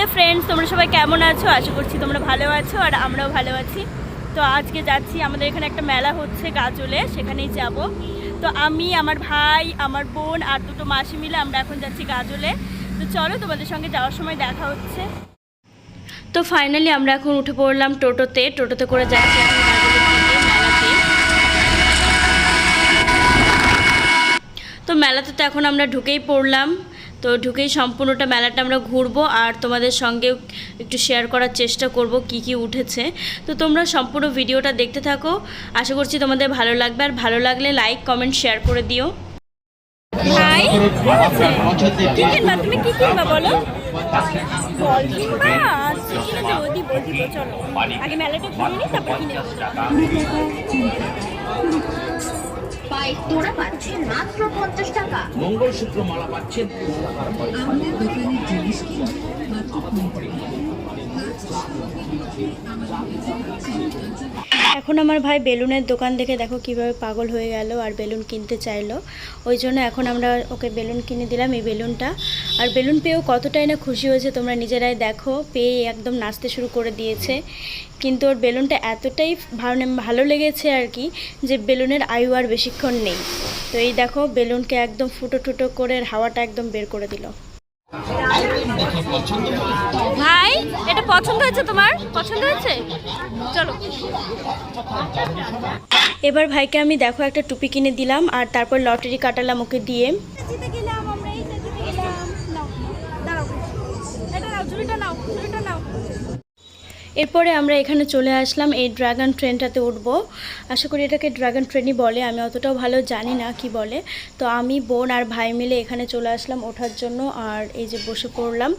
Hello friends, তোমরা সবাই কেমন আছো? আশা করছি তোমরা ভালো আছো আর আমরাও ভালো আছি। তো আজকে যাচ্ছি, আমাদের এখানে একটা মেলা হচ্ছে গাজলে, সেখানেই যাব। তো আমি, আমার ভাই, আমার বোন আর দুটো মাসি মিলে আমরা এখন যাচ্ছি গাজলে। তো চলো, তোমাদের সঙ্গে যাওয়ার সময় দেখা হচ্ছে। তো ফাইনালি আমরা এখন উঠে পড়লাম টোটোতে করে যাচ্ছি এখন গাজলের দিকে, মেলাতে। তো মেলাতে তো এখন আমরা ঢুকেই পড়লাম। তো ঢুকেই সম্পূর্ণটা মেলাটা আমরা ঘুরবো আর তোমাদের সঙ্গে একটু শেয়ার করার চেষ্টা করব কি কি উঠেছে। তো তোমরা সম্পূর্ণ ভিডিওটা দেখতে থাকো, আশা করছি তোমাদের ভালো লাগবে। আর ভালো লাগলে লাইক কমেন্ট শেয়ার করে দিও। ভাই কি কিনবা? তুমি কি কিনবা বলো? বল কিনবা? আচ্ছা, কিনে দেবো, দিব। চলো আগে মেলাটা ঘুরে নিই, তারপর কিনে দেবো। তোরা পাচ্ছেন মাত্র 50 টাকা। মঙ্গলসূত্র মালা পাচ্ছেন। আমাদের দোকানের জিনিস কিনে মাত্র 50 এখন আমার ভাই বেলুনের দোকান দেখে দেখো কিভাবে পাগল হয়ে গেল আর বেলুন কিনতে চাইলো। ওই জন্য এখন আমরা ওকে বেলুন কিনে দিলাম, এই বেলুনটা। আর বেলুন পেয়েও কতটাই না খুশি হয়েছে, তোমরা নিজেরাই দেখো। পেয়ে একদম নাচতে শুরু করে দিয়েছে। কিন্তু ওর বেলুনটা এতটাই ভালো লেগেছে আর কি, যে বেলুনের আয়ু আর বেশিক্ষণ নেই। তো এই দেখো, বেলুনকে একদম ফুটো টুটো করে হাওয়াটা একদম বের করে দিল। ভাই, এটা পছন্দ হয়েছে? তোমার পছন্দ হয়েছে? চলো। এবার ভাইকে আমি দেখো একটা টুপি কিনে দিলাম আর তারপর লটারি কাটালাম ওকে দিয়ে। এরপরে আমরা এখানে চলে আসলাম, এই ড্রাগন ট্রেনটাতে উঠবো। আশা করি এটাকে ড্রাগন ট্রেনই বলে, আমি অতটাও ভালো জানি না কি বলে। তো আমি, বোন আর ভাই মিলে এখানে চলে আসলাম ওঠার জন্য, আর এই যে বসে পড়লাম।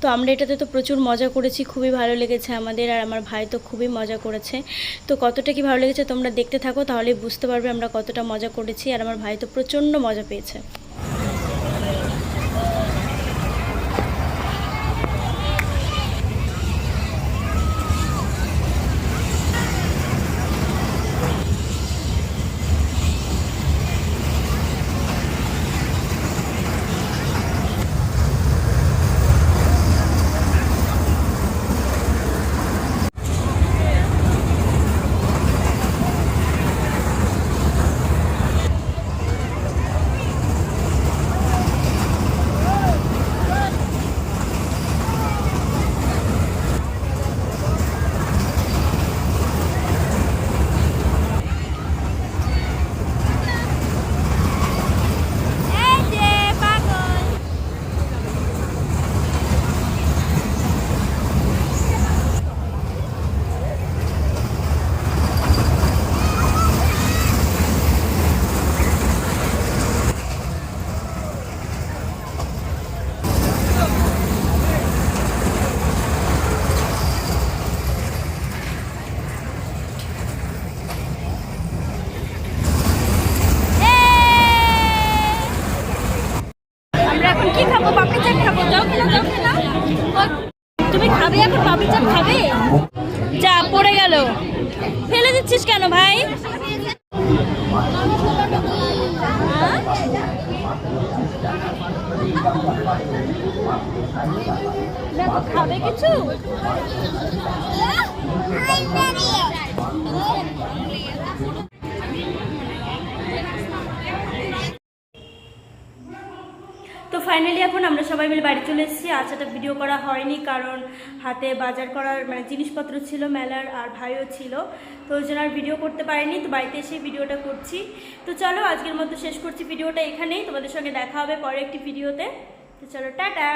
তো আমরা এটাতে তো প্রচুর মজা করেছি, খুবই ভালো লেগেছে আমাদের। আর আমার ভাই তো খুবই মজা করেছে। তো কতটা কি ভালো লেগেছে তোমরা দেখতে থাকো, তাহলেই বুঝতে পারবে আমরা কতটা মজা করেছি। আর আমার ভাই তো প্রচণ্ড মজা পেয়েছে। কি খাবো? পাপড়ি চাট খাবো। যাও খেলা। তুমি খাবে এখন? পাপড়ি চাট খাবে? যা, পড়ে গেল। ফেলে দিচ্ছিস কেন ভাই? খাবে কিছু? তো ফাইনালি এখন আমরা সবাই মিলে বাড়ি চলে এসেছি। আচ্ছাটা ভিডিও করা হয়নি, কারণ হাতে বাজার করার জিনিসপত্র ছিল মেলার, আর ভাইও ছিল। তো ওই জন্য আর ভিডিও করতে পারিনি। তো বাড়িতে এসে ভিডিওটা করছি। তো চলো, আজকের মতো শেষ করছি ভিডিওটা এখানেই। তোমাদের সঙ্গে দেখা হবে পরে একটি ভিডিওতে। তো চলো, টাটা।